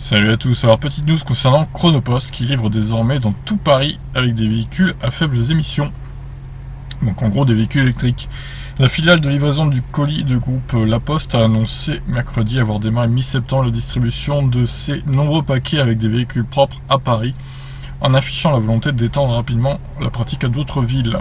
Salut à tous, alors petite news concernant Chronopost qui livre désormais dans tout Paris avec des véhicules à faibles émissions. Donc en gros des véhicules électriques. La filiale de livraison du colis de groupe La Poste a annoncé mercredi avoir démarré mi-septembre la distribution de ses nombreux paquets avec des véhicules propres à Paris, en affichant la volonté d'étendre rapidement la pratique à d'autres villes.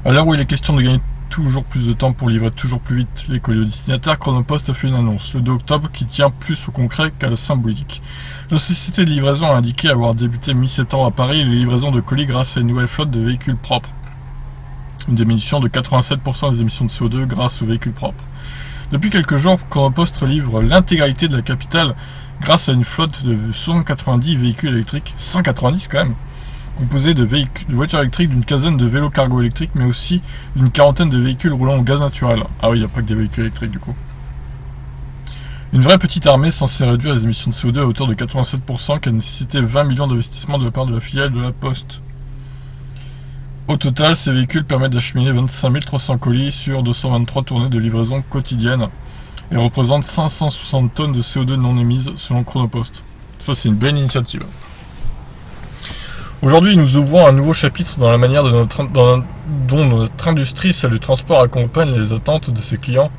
À l'heure où il est question de gagner toujours plus de temps pour livrer toujours plus vite les colis aux destinataires, Chronopost a fait une annonce le 2 octobre qui tient plus au concret qu'à la symbolique. La société de livraison a indiqué avoir débuté mi-septembre à Paris les livraisons de colis grâce à une nouvelle flotte de véhicules propres. Une diminution de 87% des émissions de CO2 grâce aux véhicules propres. Depuis quelques jours, Chronopost livre l'intégralité de la capitale grâce à une flotte de 190 véhicules électriques, 190 quand même, composé de voitures électriques, d'une quinzaine de vélos cargo électriques, mais aussi d'une quarantaine de véhicules roulant au gaz naturel. Ah oui, il n'y a pas que des véhicules électriques du coup. Une vraie petite armée censée réduire les émissions de CO2 à hauteur de 87%, qui a nécessité 20 millions d'investissements de la part de la filiale de la Poste. Au total, ces véhicules permettent d'acheminer 25 300 colis sur 223 tournées de livraison quotidienne et représentent 560 tonnes de CO2 non émises selon Chronopost. Ça, c'est une belle initiative. Aujourd'hui, nous ouvrons un nouveau chapitre dans la manière dont notre industrie, celle du transport, accompagne les attentes de ses clients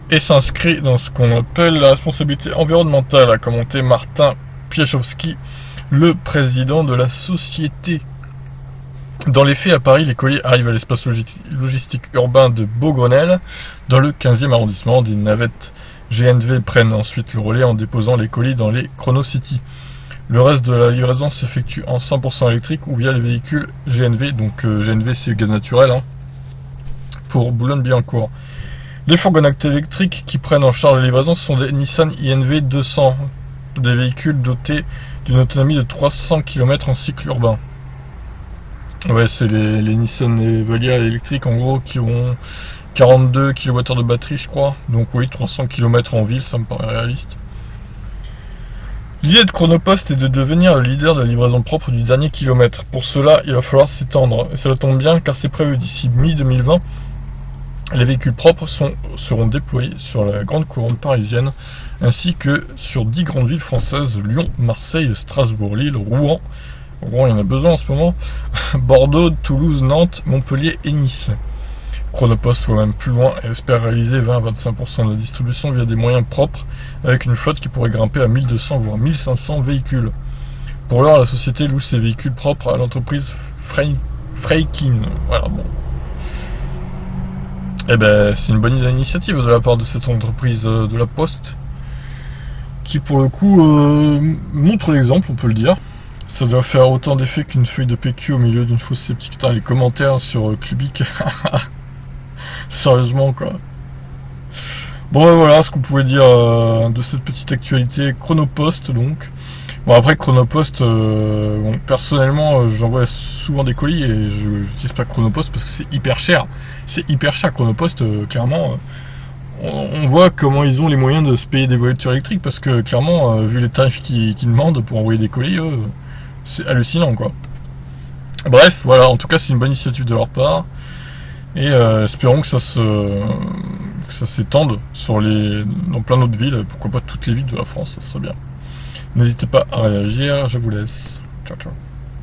et s'inscrit dans ce qu'on appelle la responsabilité environnementale, a commenté Martin Piechowski, le président de la société. Dans les faits, à Paris, les colis arrivent à l'espace logistique urbain de Beaugrenelle, dans le 15e arrondissement. Des navettes GNV prennent ensuite le relais en déposant les colis dans les Chronocity. Le reste de la livraison s'effectue en 100% électrique ou via les véhicules GNV, donc GNV c'est gaz naturel, pour Boulogne-Billancourt. Les fourgonnettes électriques qui prennent en charge la livraison sont des Nissan INV 200, des véhicules dotés d'une autonomie de 300 km en cycle urbain. Ouais, c'est les Nissan Evalia électriques en gros qui ont 42 kWh de batterie je crois, donc oui 300 km en ville, ça me paraît réaliste. L'idée de Chronopost est de devenir le leader de la livraison propre du dernier kilomètre. Pour cela, il va falloir s'étendre. Et cela tombe bien car c'est prévu d'ici mi-2020. Les véhicules propres seront déployés sur la grande couronne parisienne, ainsi que sur 10 grandes villes françaises, Lyon, Marseille, Strasbourg, Lille, Rouen. Rouen, il y en a besoin en ce moment. Bordeaux, Toulouse, Nantes, Montpellier et Nice. Chronopost va même plus loin et espère réaliser 20 à 25% de la distribution via des moyens propres, avec une flotte qui pourrait grimper à 1200 voire 1500 véhicules. Pour l'heure, la société loue ses véhicules propres à l'entreprise Freikin. Voilà, bon. Eh ben, c'est une bonne initiative de la part de cette entreprise de la Poste, qui pour le coup montre l'exemple, on peut le dire. Ça doit faire autant d'effet qu'une feuille de PQ au milieu d'une fosse sceptique. Putain, les commentaires sur Clubic. Sérieusement quoi. Bon voilà ce qu'on pouvait dire de cette petite actualité Chronopost donc. Bon après Chronopost, personnellement j'envoie souvent des colis et je n'utilise pas Chronopost parce que c'est hyper cher. C'est hyper cher Chronopost, clairement. On voit comment ils ont les moyens de se payer des voitures électriques parce que clairement vu les tarifs qu'ils demandent pour envoyer des colis, c'est hallucinant quoi. Bref voilà, en tout cas c'est une bonne initiative de leur part. Et espérons que ça s'étende dans plein d'autres villes, pourquoi pas toutes les villes de la France, ça serait bien. N'hésitez pas à réagir, je vous laisse. Ciao ciao.